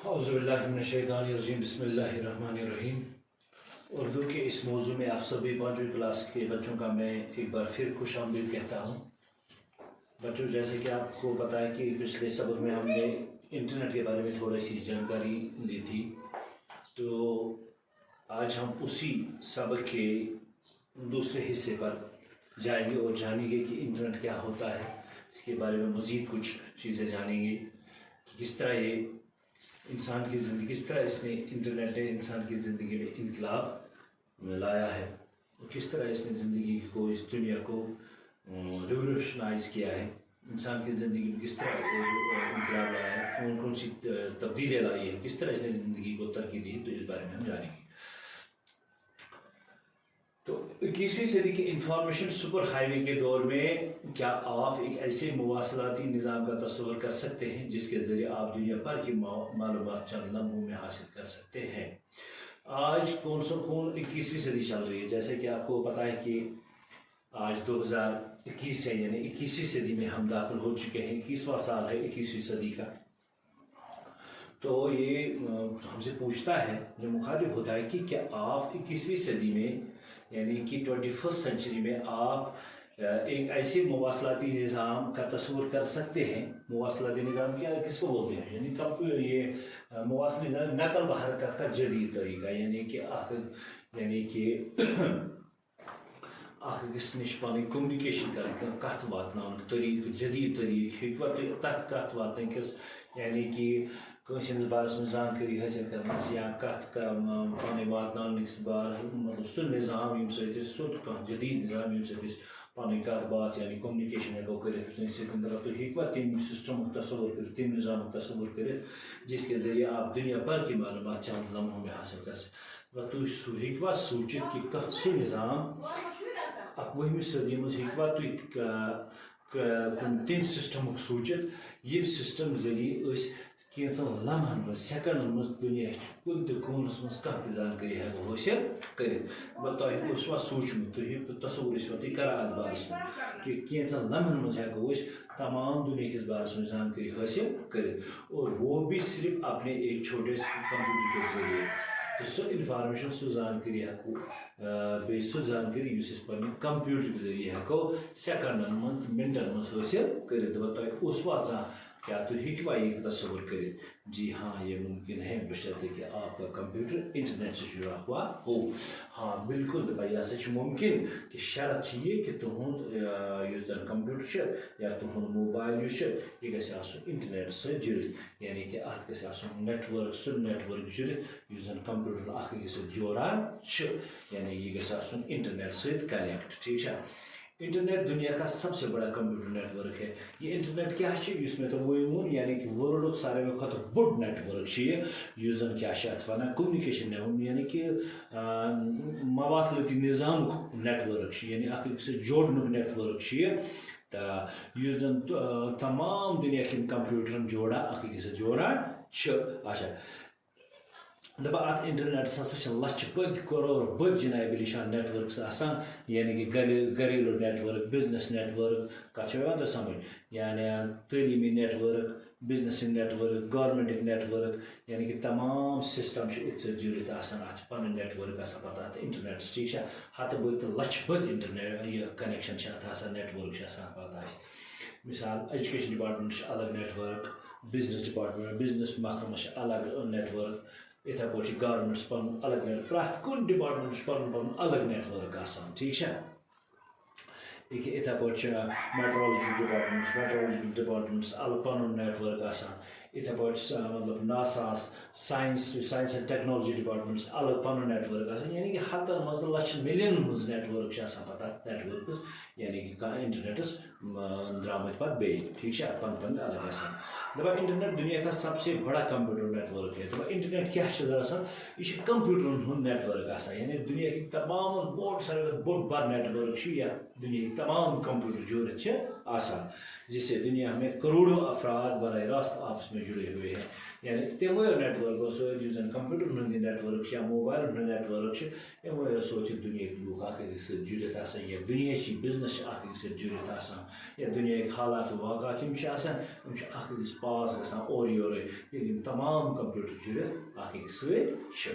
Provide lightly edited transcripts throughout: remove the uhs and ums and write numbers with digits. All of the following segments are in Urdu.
اعوذ باللہ من الشیطان الرجیم بسم اللہ الرحمن الرحیم۔ اردو کے اس موضوع میں آپ سبھی 5ویں کلاس کے بچوں کا میں ایک بار پھر خوش آمدید کہتا ہوں۔ بچوں، جیسے کہ آپ کو پتہ ہے کہ پچھلے سبق میں ہم نے انٹرنیٹ کے بارے میں تھوڑی سی جانکاری لی تھی، تو آج ہم اسی سبق کے دوسرے حصے پر جائیں گے اور جانیں گے کہ انٹرنیٹ کیا ہوتا ہے۔ اس کے بارے میں مزید کچھ چیزیں جانیں گے کہ کس طرح یہ انسان کی زندگی، کس طرح اس نے انٹرنیٹ نے انسان کی زندگی میں انقلاب لایا ہے اور کس طرح اس نے زندگی کو، اس دنیا کو ریولیوشنائز کیا ہے، انسان کی زندگی میں کس طرح انقلاب لایا ہے، کون کون سی تبدیلیاں لائی ہے، کس طرح اس نے زندگی کو ترقی دی، تو اس بارے میں ہم جانیں گے۔ تو 21ویں صدی کے انفارمیشن سپر ہائی وے کے دور میں کیا آپ ایک ایسے مواصلاتی نظام کا تصور کر سکتے ہیں جس کے ذریعے آپ دنیا بھر کی معلومات چند لمحوں میں حاصل کر سکتے ہیں؟ آج کون 21ویں صدی چل رہی ہے، جیسے کہ آپ کو پتہ ہے کہ آج 2021 ہے، یعنی 21ویں صدی میں ہم داخل ہو چکے ہیں۔ 21واں سال ہے 21ویں صدی کا۔ تو یہ ہم سے پوچھتا ہے، جو مخاطب ہوتا ہے کہ کیا آپ 21ویں صدی میں یعنی کہ 21st سینچری میں آپ ایک ایسے مواصلاتی نظام کا تصور کر سکتے ہیں؟ مواصلاتی نظام کیا کس کو بولتے ہیں؟ یعنی یہ مواصلاتی نظام نقل و حرکت کا جدید طریقہ، یعنی کہ أکس نش پن کومنکیشن کر کت واتن طریقہ، جدید طریقہ ہوں تک کت واتن کس، یعنی کہ کنس ہندس بارس میں زانکاری حاصل کرنس یا کت پن واتن بار مطلب سہ نظام یم سۭتۍ سیود کانٛہہ جدید نظام یم سۭتۍ پن کت بات یعنی کومنکیشن ہیکو کرت تمہ سۭتۍ تُہۍ ہیٚکوا تم سسٹمک تصور کرت، تم نظامک تصور کرت جس کے ذریعے آپ دنیا بھر کی معلومات چند لمحوں میں حاصل کر سکتے؟ تُہۍ ہیٚکوا سوٗنٛچِتھ کہ کانٛہہ سُہ نظام 21ویں صدی مز ہیٚکوا تُہۍ تم سسٹمک سوٗنٛچِتھ یم سسٹم ذریعے أسۍ کینٛژن لمحن مز سیکنڈن مز دنیا کُنہِ تہِ کوٗنس مز کانٛہہ تہِ زانکٲری ہیٚکو حٲصِل کٔرِتھ؟ تۄہہِ اوسوا سوٗنٛچمُت، تُہۍ تصور ٲسوا تُہۍ کران اتھ بارس منٛز کہ کینٛژن لمحن مز ہیٚکو أسۍ تمام دنیا کس بارس میں جانکاری حاصل کرت، اور وہ بھی صرف اپنے ایک چھوٹے سے کمپیوٹر کے ذریعے۔ تو سو انفارمیشن، سو زانکاری ہیکو بیٚیہِ سو زانکاری یُس أسۍ پننہِ کمپیوٹر کے ذریعے ہیکو سیکنڈن مز منٹن مز حٲصل کٔرِتھ۔ تۄہہِ اوسوا زانٛہہ، کیا تُہۍ ہیٚکوا یہ تصور کرت؟ جی ہاں، یہ ممکن ہے بشرطے کہ آپ کا کمپیوٹر انٹرنیٹ سے جڑا ہوا ہو۔ ہاں بالکل، یہ ہسا ممکن کہ شرط یہ کہ تہد یُس زن کمپیوٹر یا تہد موبائل یہ گژھِ آسُن انٹرنیٹ سۭتۍ جُڑِتھ، یعنی کہ اتھ گژھِ آسُن نیٹ ورک، سُہ نیٹ ورک جُڑِتھ یُس زن کمپیوٹر اکھ أکِس سۭتۍ جوران چھُ، یعنی یہ گژھِ آسُن انٹرنیٹ سۭتۍ کنیکٹ۔ ٹھیک ہے؟ انٹرنیٹ دنیا کا سب سے بڑا کمپیوٹر نیٹ ورک ہے۔ یہ انٹرنیٹ کیا ہے؟ اس میں تو وہی وون، یعنی کہ ورلڈ ساروی کھۄتہٕ بوٚڑ نیٹ ورک یہ، یُس زن کیا اتھ ونان کومنکیشن، یعنی کہ مواصلاتی نظام نیٹ ورک، یعنی اکھ أکِس سۭتۍ جوڑنُک نیٹ ورک یہ، تو یُس زن تمام دنیا کٮ۪ن کمپیوٹرن جوڑان، اکھ أکِس سۭتۍ جوڑان چھِ۔ اچھا دپان ات انٹرنیٹس ہسا لچھ بٔدۍ کروڑ بٔدۍ جناب نشان نیٹ ورکس آسان، یعنی کہ گھریلو network, business network, کت یوان تو سمجھ، یعنی تعلیمی network, business network, گورمنٹک نیٹ ورک، یعنی کہ تمام سسٹم ات سۭتۍ جُڑِتھ آسان، ات پن نیٹ ورک آسان پتہ ات انٹرنیٹس۔ ٹھیک ہے؟ ہتہٕ بٔدۍ تو لچھ بٔدۍ انٹرنیٹ یہ کنیکشن ات آسان، نیٹ ورک آسان پتہ مثال ایجوکیشن ڈپارٹمنٹ الگ network, business department, business محکمس الگ نیٹ ورک، اتھے پٲٹھۍ چھِ گورمنٹس پن الگ نیٹ، پرٛٮ۪تھ کُنہِ ڈپارٹمنٹس پن الگ نیٹ ورک آسان۔ ٹھیک چھا؟ اتھے پٲٹھۍ چھِ میٹرولوجی ڈپارٹمنٹس الگ پن نیٹ ورک آسان، اتھے پٲٹھۍ مطلب NASA science and technology departments الگ پن نیٹ ورک آسان، یعنی کہ ہتن مز لچھن ملین مز نیٹ ورک آسان پتہ نیٹ ورکس، یعنی کہ کانٛہہ انٹرنیٹس درامت پتہ بیٚیہِ۔ ٹھیک چھا؟ پن الگ آسان۔ دپان انٹرنیٹ دنیا کا سب سے بڑا کمپیوٹر نیٹ ورک ہے۔ دپان انٹرنیٹ کیا چھ آسان؟ یہ کمپیوٹرن ہند نیٹ ورک آسان، یعنی دنیا کی تمام بوڑ ساروی بوڑ بار نیٹ ورک یہ دنیا کی تمام کمپیوٹر جڑت آسان، جس سے دنیا میں کروڑوں افراد براہ راست آپس میں جڑے ہوئے ہیں. یعنی تمو نیٹ ورکو سۭتۍ یُس زن کمپیوٹر ہُنٛد نیٹ ورک یا موبائل ہُنٛد نیٹ ورک یِمو سۭتۍ چھِ دُنیاہٕکۍ لُکھ اکھ أکِس سۭتۍ جُڑِتھ آسان، یا دُنیاہچی بِزنس چھِ اکھ أکِس سۭتۍ جُڑِتھ آسان، یا دُنیاہٕکۍ حالات واقعات یِم چھِ آسان یِم چھِ اکھ أکِس پاس گژھان اورٕ یورٕ ییٚلہِ یِم تمام کمپیوٹر جُڑِتھ اکھ أکِس سۭتۍ چھِ.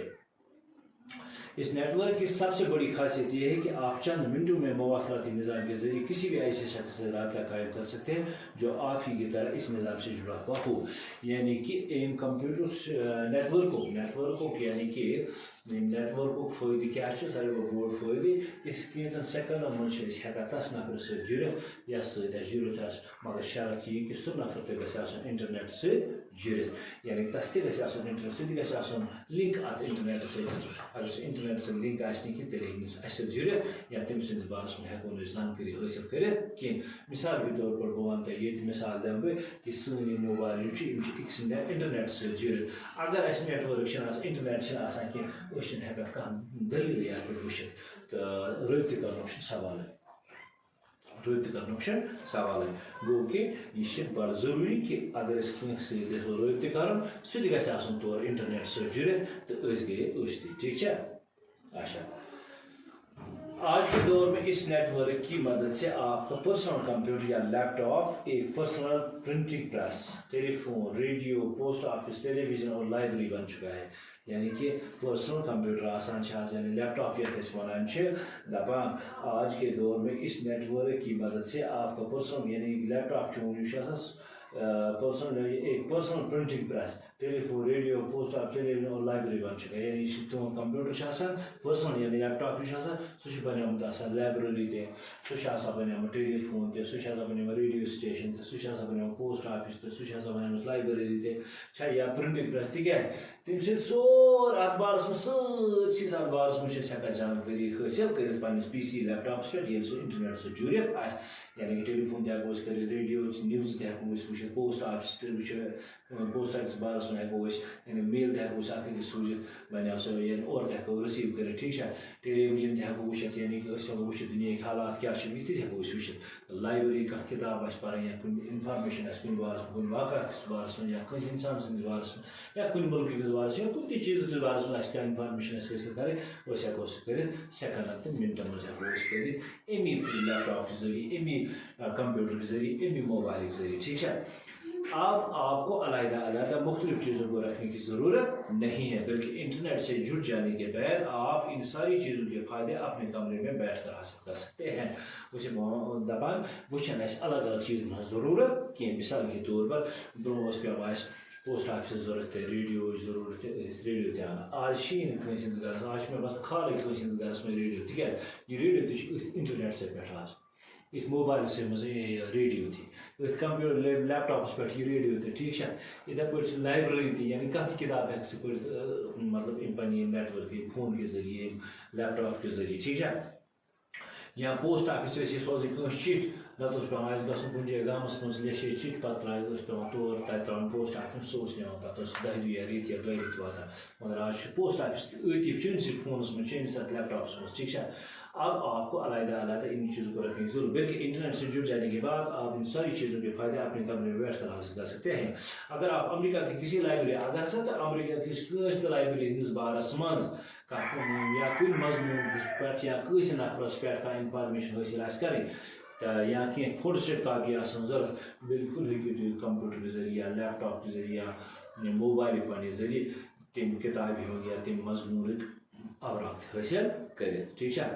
اس نیٹ ورک کی سب سے بڑی خاصیت یہ ہے کہ آپ چند منٹوں میں مواصلاتی نظام کے ذریعے کسی بھی ایسے شخص سے رابطہ قائم کر سکتے ہیں جو آپ ہی کی طرح اس نظام سے جڑا ہوا ہو. یعنی کہ کمپیوٹر نیٹ ورک یعنی کہ نیٹ ورک فائدہ کیا ساروی بوڑ فائدہ اس کینچن سیکنڈن من ہیکان تس نفر ست جڑت یس ست جڑت مگر شرط یہ کہ سہ نفر تہ گژھِ آسُن انٹرنیٹ ست جڑت، یعنی تس تہ گژھِ آسُن انٹرنیٹ سہ تہ گژھِ آسُن لنک ات انٹرنیٹ ست. اگر سہ انٹرنیٹ ست لنک آسہِ نہٕ کینٛہہ تیٚلہِ ہیٚکہِ نہٕ سُہ اَسہِ سۭتۍ جُڑِتھ یا تٔمۍ سٕنٛدِس بارس منٛز ہٮ۪کو نہٕ أسۍ زانکٲری حٲصِل کٔرِتھ کینٛہہ. مثال کے طور پر بہٕ وَنہٕ تۄہہِ ییٚتہِ مثال دِمہٕ بہٕ کہِ سٲنۍ یِم موبایل یِم چھِ أکِس انٹرنیٹ سۭتۍ جُڑِتھ. اگر اَسہِ نیٹ ورک چھِنہٕ آسان انٹرنیٹ چھِنہٕ آسان کینٛہہ أسۍ چھِنہٕ ہٮ۪کان کانٛہہ دٔلیٖلٕے یتھ پٮ۪ٹھ وٕچھِتھ تہٕ رٲبطہٕ کرنُک چھُنہٕ سوالٕے. گوٚو کہِ یہِ چھِ بڑٕ ضروٗری کہِ اگر أسۍ کٲنٛسہِ سۭتۍ یژھو رٲبطہٕ کرُن سُہ تہِ گژھِ آسُن تورٕ انٹرنیٹ سۭتۍ جُڑِتھ تہٕ أسۍ گٔیے أسۍ تہِ. ٹھیٖک چھا؟ اچھا، آج کے دور میں اس نیٹ ورک کی مدد سے آپ کا پرسنل کمپیوٹر یا لیپ ٹاپ ایک پرسنل پرنٹنگ پریس، ٹیلی فون، ریڈیو، پوسٹ آفس، ٹیلی ویژن اور لائبریری بن چکا ہے. یعنی کہ پرسنل کمپیوٹر آسان یعنی لیپ ٹاپ یتھ ونان دپان آج کے دور میں اس نیٹ ورک کی مدد سے آپ کا پرسنل یعنی لیپ ٹاپ پرسنل ایک پرسنل پرنٹنگ پریس، ٹیلی فون، ریڈیو، پوسٹ آفس، ٹیلی ویژن اور لائبریری بن چکا ہے. یعنی تہذ کمپیوٹر پرسنل یعنی لیپ ٹاپ سہ بنیومت لائبریری تہ سہ بنیومت ٹیلی فون تہ سہ بنیومت ریڈیو سٹیشن تہ سہ بنیومت پوسٹ آفس تہ سہ بنیومت لائبریری تہ یا پرنٹنگ پریس تکیاز تم سۭتۍ سورُے اتھ بارس منٛز سٲرسٕے اتھ بارس منٛز چھِ أسۍ ہٮ۪کان جانکٲری حٲصِل کٔرِتھ پننِس پی سی لیپ ٹاپس پٮ۪ٹھ ییٚلہِ سُہ انٹرنیٹ سۭتۍ جُڑِتھ آسہِ. یعنی کہ ٹیلی فون تہِ ہٮ۪کو أسۍ کٔرِتھ، ریڈیو نِوٕز تہِ ہٮ۪کو أسۍ وٕچھِتھ، پوسٹ آفس تہِ وٕچھو، پوسٹ آفس بارس منٛز ہٮ۪کو أسۍ یعنی میل تہِ ہٮ۪کو أسۍ اکھ أکِس سوٗزِتھ بنیو سُہ یعنی اورٕ تہِ ہٮ۪کو رٔسیٖو کٔرِتھ. ٹھیٖک چھا؟ ٹیلی ویژن تہِ ہٮ۪کو وٕچھِتھ یعنی کہ أسۍ ہٮ۪کو وٕچھِتھ دُنیاہٕکۍ حالات کیٛاہ چھِ یہِ تہِ ہٮ۪کو أسۍ وٕچھِتھ. لایبریری کانٛہہ کِتاب آسہِ پرٕنۍ یا کُنہِ انفارمیشن آسہِ کُنہِ بارس منٛز، کُنہِ واقعہ کِس بارس منٛز یا کٲنٛسہِ انسان سٕنٛدِس بارس منٛز یا کُنہِ مُلکہٕ کِس بارس منٛز یا کُنہِ تہِ چیٖزٕ کِس بارس منٛز آسہِ کانٛہہ انفارمیشن آسہِ حٲصِل کرٕنۍ أسۍ ہٮ۪کو سُہ کٔرِتھ سیکنڈن تہٕ منٹن منٛز ہٮ۪کو أسۍ کٔرِتھ امی لیپ ٹاپ کے ذریعے، امی کمپیوٹر کے ذریعے، امی موبائل کے ذریعے. ٹھیک ہے؟ اب آپ کو علیحدہ علیحدہ مختلف چیزوں کو رکھنے کی ضرورت نہیں ہے، بلکہ انٹرنیٹ سے جڑ جانے کے بعد آپ ان ساری چیزوں کے فائدے اپنے کمرے میں بیٹھ کر حاصل کر سکتے ہیں. اسے دپان وہ الگ الگ چیزن ہز ضرورت کی. مثال کے طور پر برونٛہہ پیوان اسہِ پوسٹ آفس ضرورت ریڈیو ضرورت ریڈیو تہِ انان. آج چھِی نہٕ کٲنٛسہِ ہٕنٛدِس گرس، آج چھُ مےٚ باسان خالٕے کٲنٛسہِ ہٕنٛدِس گرس منٛز ریڈیو تِکیٛازِ یہِ ریڈیو تہِ چھُ أتھۍ انٹرنیٹ سے پٮ۪ٹھ آز، أتھۍ موبایلَس منٛز ریڈیو تہِ، أتھۍ کمپیوٹر لیپ ٹاپس پٮ۪ٹھ یہِ ریڈیو تہِ. ٹھیٖک چھا؟ یِتھَے پٲٹھۍ چھِ لایبریری تہِ، یعنی کانٛہہ تہِ کِتاب ہٮ۪کہِ ژٕ پٔرِتھ مطلب پنٛنہِ نیٹ ورک فون کے ذریعے، لیپ ٹاپ کے ذریعے. ٹھیٖک چھا؟ یا پوسٹ آفس ٲسۍ سوزٕنۍ کٲنٛسہِ چِٹھۍ، نتہٕ اوس پیوان اَسہِ گژھُن کُنہِ جایہِ گامس منٛز لیچھے چِٹھۍ پتہٕ ٲس پیوان تور تتہِ ترٛاوٕنۍ پوسٹ آفس سُہ اوس نِوان پتہٕ ٲس 10 دۄہ یا رٮ۪تۍ یا 2 رٮ۪تۍ واتان. مگر آج چھُ پوسٹ آفس تہِ أتی چٲنِسٕے فونس منٛز، چٲنِس اتھ لیپ ٹاپس منٛز. ٹھیٖک چھا؟ اب آپ کو علیحدہ علیحدہ ان چیزوں کو رکھنے کی ضرورت، بلکہ انٹرنیٹ سے جڑ جانے کے بعد آپ ان ساری چیزوں کے فائدے اپنے کمرے میں بیٹھ کر حاصل کر سکتے ہیں. اگر آپ امریکہ کی کسی لائبریری اگر سا تو امریکہ کس کٲنٛسہِ تہِ لائبریری ہٕنٛدِس بارس منٛز یا کُنہِ مضموٗن پٮ۪ٹھ یا کٲنٛسہِ نفرس پٮ۪ٹھ کانٛہہ انفارمیشن حٲصِل آسہِ کرٕنۍ تہٕ یا کینٛہہ فوٹو سٹیٹ کاپی آسان ضروٗرت، بالکل ہیٚکِو تُہۍ کمپیوٹر کے ذریعے یا لیپ ٹاپ کے ذریعے یا موبائل پنٛنہِ ذریعے تمہِ کِتابہِ ہُنٛد یا تمہِ مضموٗنٕکۍ اوراق حٲصِل کٔرِتھ. ٹھیٖک چھا؟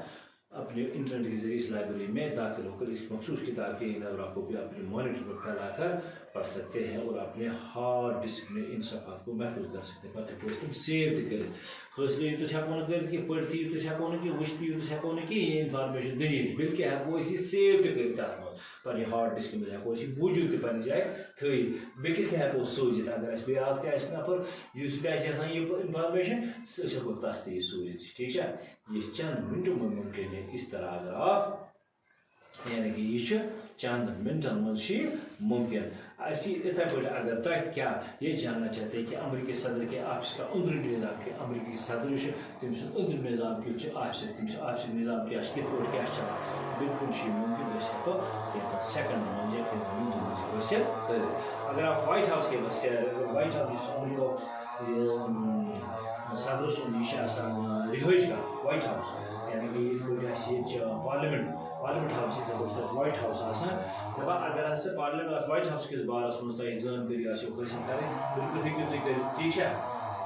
اپنے انٹرنیٹ کے ذریعے اس لائبریری میں داخل ہو کر اس مخصوص کتاب کے ان اوراق کو بھی اپنے مانیٹر پر پھیلا کر پڑھ سکتے ہیں اور اپنے ہارڈ ڈسک میں ان صفحات کو محفوظ کر سکتے ہیں. پتہ ہیٚکو أسۍ تِم سیو تہِ کٔرِتھ. حٲصِل یوٗتاہ ہٮ۪کو نہٕ کٔرِتھ کہِ پٔرِتھٕے یوٗتاہ ہٮ۪کو نہٕ کہِ وٕچھتھٕے یوٗتاہ ہٮ۪کو نہٕ کِہیٖنۍ انفارمیشن دُنیہِچ، بلکہِ ہٮ۪کو أسۍ یہِ سیو تہِ کٔرِتھ تتھ منٛز پننہِ ہارڈ ڈسکہِ منٛز ہٮ۪کو أسۍ یہِ موٗجوٗد تہِ پننہِ جایہِ تھٲیِتھ. بیٚکِس تہِ ہٮ۪کو سوٗزِتھ اگر اَسہِ بیٛاکھ تہِ آسہِ نفر یُس تہِ آسہِ یژھان یہِ انفارمیشن سُہ أسۍ ہٮ۪کو تس تہِ یہِ سوٗزِتھ. ٹھیٖک چھا؟ یہ چند منٹوں میں ممکن ہے. اس طرح اگر آپ یعنی کہ یہ چند منٹن من ممکن. اسی اتھے پہ اگر تہ کیا یہ جاننا چاہتے ہیں کہ امریکی صدر کے آفس کا اندرونی نظام کے امریکی صدر تم سن اندرون نظام کیُتھ آفس تم آفس نظام کیا کت پہ کیا چلان بالکل ممکن ہیٚکو کینٛژن سیکنڈن منٛز یا کینٛژن منٹن منٛز حٲصِل کٔرِتھ. اگر آپ وائٹ ہاؤس کے بس وائٹ ہاؤس یُس مُلکُک صدر سُنٛد یہِ چھُ آسان رِہٲیِش گاہ وائٹ ہاؤس یعنی کہ یِتھ پٲٹھۍ اَسہِ ییٚتہِ چھِ پارلِمنٹ ہاؤس یِتھَے پٲٹھۍ چھُ وائٹ ہاؤس آسان. دَپان اگر ہسا پارلِمنٹ اَتھ وائٹ ہاؤس کِس بارس منٛز تۄہہِ زانکٲری آسیو حٲصِل کَرٕنۍ بِلکُل ہیٚکِو تُہۍ کٔرِتھ. ٹھیٖک چھا؟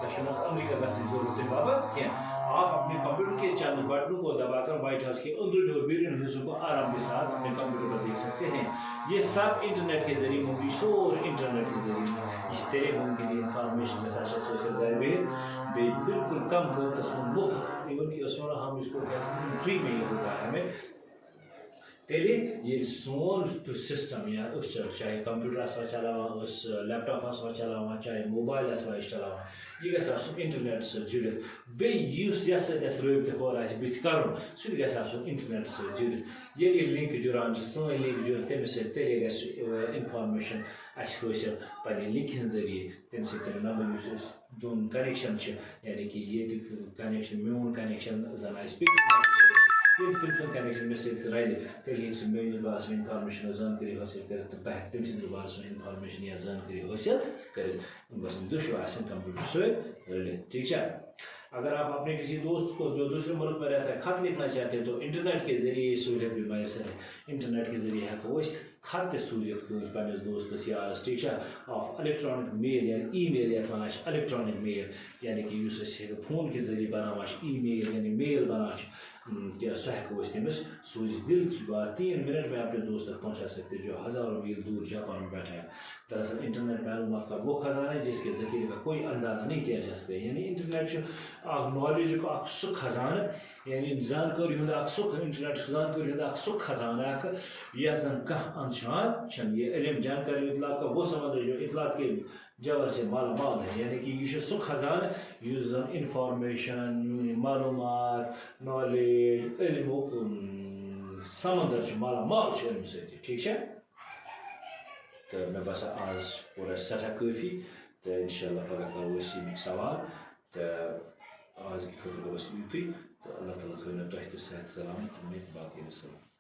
تۄہہِ چھُنہٕ امریکہ گژھنٕچ ضروٗرت تَمہِ باپتھ کینٛہہ. آپ اپنے کمپیوٹر کے چند بٹنوں کو دبا کر وائٹ ہاؤس کے اندرونی اور بیرونی حصوں کو آرام کے ساتھ اپنے کمپیوٹر پر دیکھ سکتے ہیں. یہ سب انٹرنیٹ کے ذریعے ممکن سور انٹرنیٹ کے ذریعے یہ تیرے ممکن انفارمیشن میں ساشا سوشل گائے بالکل کم قیمتس میں مفت ایون کہ اس میں ہم اس کو کہتے ہیں فری میں یہ ہوتا ہے ہمیں. تیلے یہ سون سسٹم یا اس چاہے کمپیوٹر آسوا چلاوان اس لیپ ٹاپ آسوا چلاوان چاہے موبائل آسوا چلاوان یہ گژھِ آسُن انٹرنیٹ سۭتۍ جُڑِتھ. بیٚیہِ یُس یتھ سۭتۍ اَسہِ رٲبطہٕ ہورٕ آسہِ بٕتھِ کَرُن سُہ تہِ گژھِ آسُن انٹرنیٹ سۭتۍ جُڑِتھ. ییٚلہِ یہِ لِنک جُڑان چھِ سٲنۍ لِنک جُڑِتھ تٔمِس سۭتۍ تیٚلے گژھِ انفارمیشن اَسہِ حٲصِل پنٛنہِ لِنکہِ ہِنٛدۍ ذٔریعہِ. تَمہِ سۭتۍ نمبر یُس أسۍ دۄن کنیکشن چھِ یعنی کہ ییٚتیُک کنیکشن میون کنیکشن زن آسہِ بیٚکِس ییٚلہِ تٔمۍ سُنٛد کنیکشن مےٚ سۭتۍ رلہِ تیٚلہِ ہیٚکہِ سُہ میٲنِس بارس منٛز انفارمیشن زانکٲری حٲصِل کٔرِتھ تہٕ بہٕ ہٮ۪کہٕ تٔمۍ سٕنٛدِس بارس منٛز انفارمیشن یا زانکٲری حٲصِل کٔرِتھ. یِم گژھن دۄشوے آسٕنۍ کمپیوٹر سۭتۍ رلِتھ. ٹھیک چھا؟ اگر آپ اپنے کسی دوست کو جو دوسرے ملک میں رہتا ہے خط لکھنا چاہتے ہیں تو انٹرنیٹ کے ذریعے یہ سہولت بھی میسر ہے. انٹرنیٹ کے ذریعے ہٮ۪کو أسۍ خط تہِ سوٗزِتھ کٲنٛسہِ پنٛنِس دوستس یارس. ٹھیک چھا؟ آف الیکٹرانک میل یعنی ای میل یتھ ونان چھِ الیکٹرانک میل یعنی کہ یُس أسۍ فون کے ذریعے بناوان چھِ ای میل یعنی میل بناوان چھِ کیا سُہ ہٮ۪کو أسۍ تٔمِس سوٗزِتھ. دل کی بات 3 منٹ میں اپنے دوست تک پہنچا سکتے جو ہزاروں میل دور جاپان میں بیٹھا ہے. دراصل انٹرنیٹ معلومات کا وہ خزانہ ہے جس کے ذخیرے کا کوئی اندازہ نہیں کیا جا سکتا. یعنی انٹرنیٹ چھُ اکھ نالیجُک اکھ سُہ خزانہٕ یعنی زانکٲری ہُنٛد اکھ سُہ انٹرنیٹ زانکٲری ہُنٛد اکھ سُہ خزانہٕ اکھ یتھ زن کانٛہہ اندشان چھنہٕ. یہ علم جانکاری اطلاعات کا وہ سمندر جو اطلاعات کے جوہر سے مالا مال ہے. یعنی کہ یہ سُہ خزانہٕ یُس زن انفارمیشن معلومات نالیج علمُک سمندر چھُ مالا مال چھُ علمہٕ سۭتۍ. ٹھیک چھا؟ تہٕ مےٚ باسان آز کوٚر اَسہِ سٮ۪ٹھاہ کٲفی تہٕ انشاءاللہ پگاہ کرو أسۍ ییٚمِکۍ سوال تہٕ آز کہِ خٲطرٕ گوٚو اَسہِ یُتُے تہٕ اللہ تعالیٰ تھٲونو تۄہہِ تہِ صحت سلامت تہٕ مےٚ تہِ باقٕے وسلام.